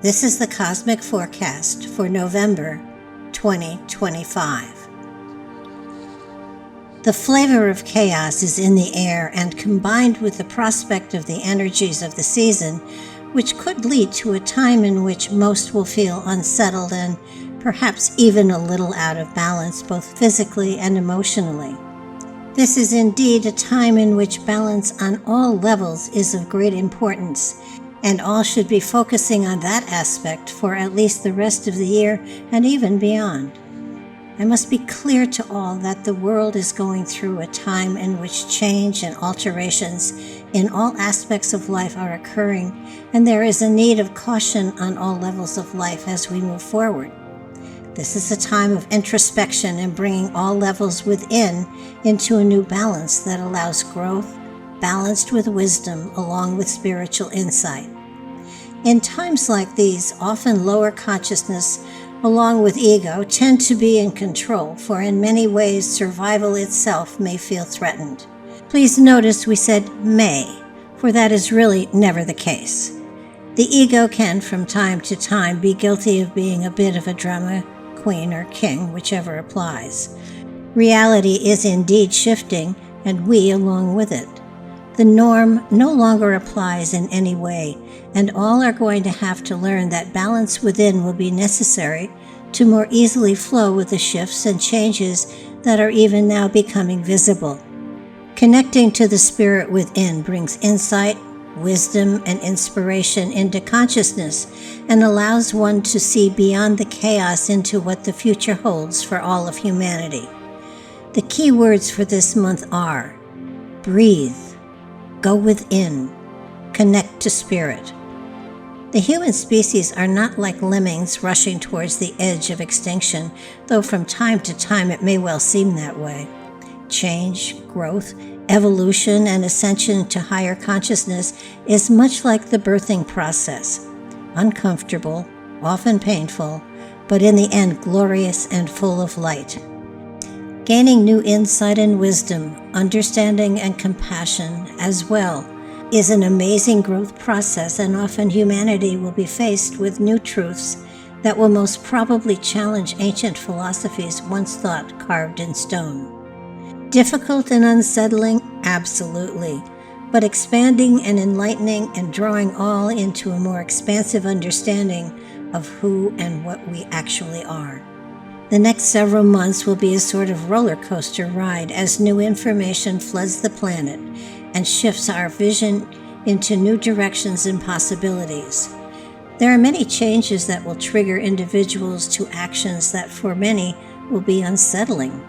This is the Cosmic Forecast for November 2025. The flavor of chaos is in the air, and combined with the prospect of the energies of the season, which could lead to a time in which most will feel unsettled and perhaps even a little out of balance, both physically and emotionally. This is indeed a time in which balance on all levels is of great importance, and all should be focusing on that aspect for at least the rest of the year and even beyond. I must be clear to all that the world is going through a time in which change and alterations in all aspects of life are occurring, and there is a need of caution on all levels of life as we move forward. This is a time of introspection and bringing all levels within into a new balance that allows growth, balanced with wisdom along with spiritual insight. In times like these, often lower consciousness along with ego tend to be in control, for in many ways survival itself may feel threatened. Please notice we said may, for that is really never the case. The ego can from time to time be guilty of being a bit of a drama queen or king, whichever applies. Reality is indeed shifting, and we along with it. The norm no longer applies in any way, and all are going to have to learn that balance within will be necessary to more easily flow with the shifts and changes that are even now becoming visible. Connecting to the spirit within brings insight, wisdom, and inspiration into consciousness and allows one to see beyond the chaos into what the future holds for all of humanity. The key words for this month are breathe, go within, connect to spirit. The human species are not like lemmings rushing towards the edge of extinction, though from time to time it may well seem that way. Change, growth, evolution, and ascension to higher consciousness is much like the birthing process. Uncomfortable, often painful, but in the end glorious and full of light. Gaining new insight and wisdom, understanding and compassion as well is an amazing growth process, and often humanity will be faced with new truths that will most probably challenge ancient philosophies once thought carved in stone. Difficult and unsettling? Absolutely. But expanding and enlightening and drawing all into a more expansive understanding of who and what we actually are. The next several months will be a sort of roller coaster ride as new information floods the planet and shifts our vision into new directions and possibilities. There are many changes that will trigger individuals to actions that for many will be unsettling.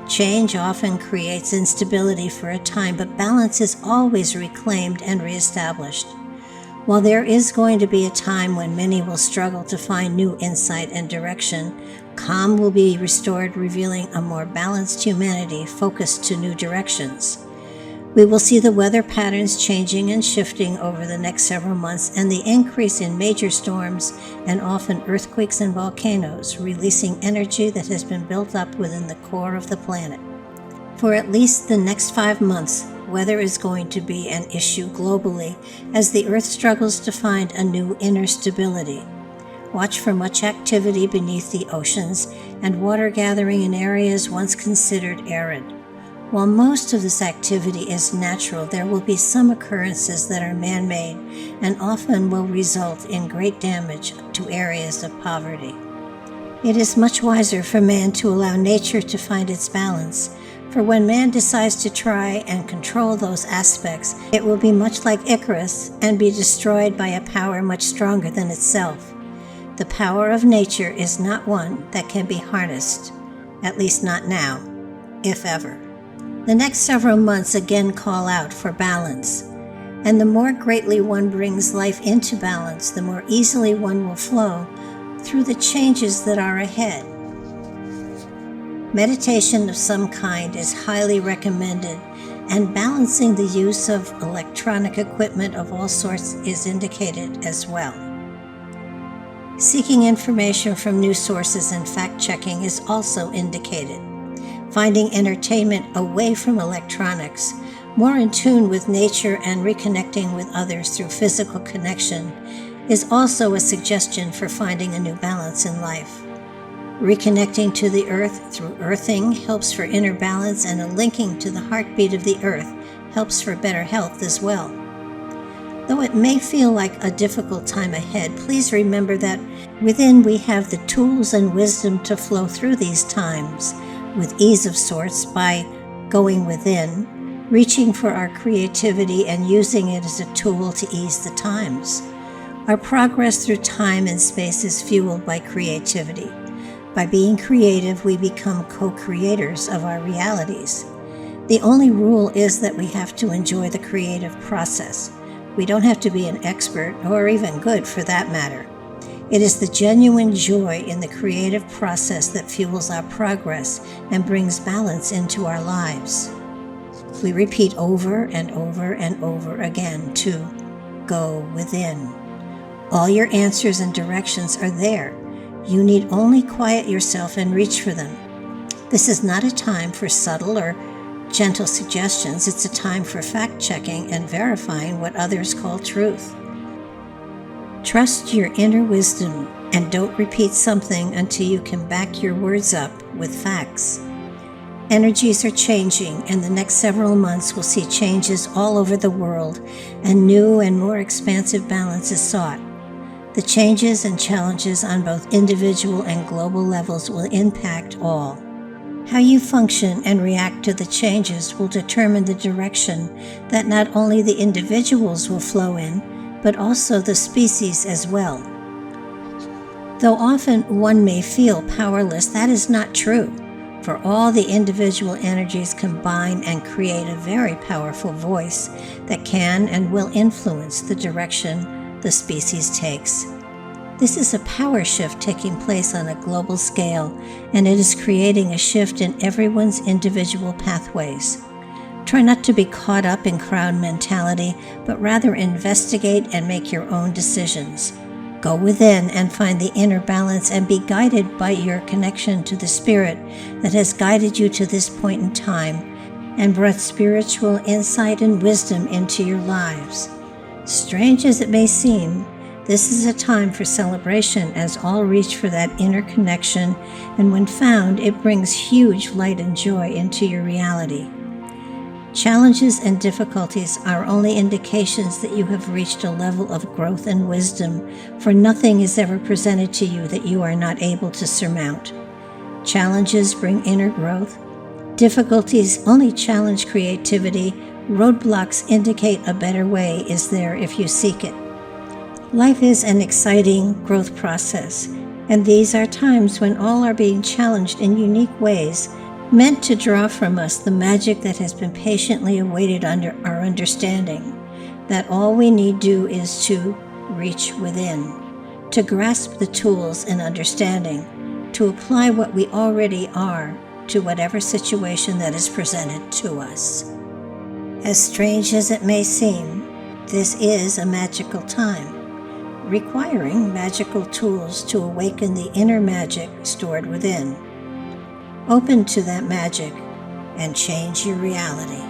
Change often creates instability for a time, but balance is always reclaimed and reestablished. While there is going to be a time when many will struggle to find new insight and direction, calm will be restored, revealing a more balanced humanity focused to new directions. We will see the weather patterns changing and shifting over the next several months, and the increase in major storms and often earthquakes and volcanoes, releasing energy that has been built up within the core of the planet. For at least the next 5 months, weather is going to be an issue globally as the Earth struggles to find a new inner stability. Watch for much activity beneath the oceans and water gathering in areas once considered arid. While most of this activity is natural, there will be some occurrences that are man-made and often will result in great damage to areas of poverty. It is much wiser for man to allow nature to find its balance, for when man decides to try and control those aspects, it will be much like Icarus and be destroyed by a power much stronger than itself. The power of nature is not one that can be harnessed, at least not now, if ever. The next several months again call out for balance, and the more greatly one brings life into balance, the more easily one will flow through the changes that are ahead. Meditation of some kind is highly recommended, and balancing the use of electronic equipment of all sorts is indicated as well. Seeking information from new sources and fact-checking is also indicated. Finding entertainment away from electronics, more in tune with nature and reconnecting with others through physical connection is also a suggestion for finding a new balance in life. Reconnecting to the earth through earthing helps for inner balance, and a linking to the heartbeat of the earth helps for better health as well. Though it may feel like a difficult time ahead, please remember that within we have the tools and wisdom to flow through these times with ease of sorts by going within, reaching for our creativity and using it as a tool to ease the times. Our progress through time and space is fueled by creativity. By being creative, we become co-creators of our realities. The only rule is that we have to enjoy the creative process. We don't have to be an expert, or even good for that matter. It is the genuine joy in the creative process that fuels our progress and brings balance into our lives. We repeat over and over and over again to go within. All your answers and directions are there. You need only quiet yourself and reach for them. This is not a time for subtle or gentle suggestions. It's a time for fact-checking and verifying what others call truth. Trust your inner wisdom and don't repeat something until you can back your words up with facts. Energies are changing, and the next several months will see changes all over the world, and new and more expansive balance is sought. The changes and challenges on both individual and global levels will impact all. How you function and react to the changes will determine the direction that not only the individuals will flow in, but also the species as well. Though often one may feel powerless, that is not true, for all the individual energies combine and create a very powerful voice that can and will influence the direction the species takes. This is a power shift taking place on a global scale, and it is creating a shift in everyone's individual pathways. Try not to be caught up in crowd mentality, but rather investigate and make your own decisions. Go within and find the inner balance and be guided by your connection to the spirit that has guided you to this point in time and brought spiritual insight and wisdom into your lives. Strange as it may seem, this is a time for celebration as all reach for that inner connection, and when found, it brings huge light and joy into your reality. Challenges and difficulties are only indications that you have reached a level of growth and wisdom, for nothing is ever presented to you that you are not able to surmount. Challenges bring inner growth. Difficulties only challenge creativity. Roadblocks indicate a better way is there if you seek it. Life is an exciting growth process, and these are times when all are being challenged in unique ways, meant to draw from us the magic that has been patiently awaited under our understanding, that all we need do is to reach within, to grasp the tools and understanding, to apply what we already are to whatever situation that is presented to us. As strange as it may seem, this is a magical time, requiring magical tools to awaken the inner magic stored within. Open to that magic and change your reality.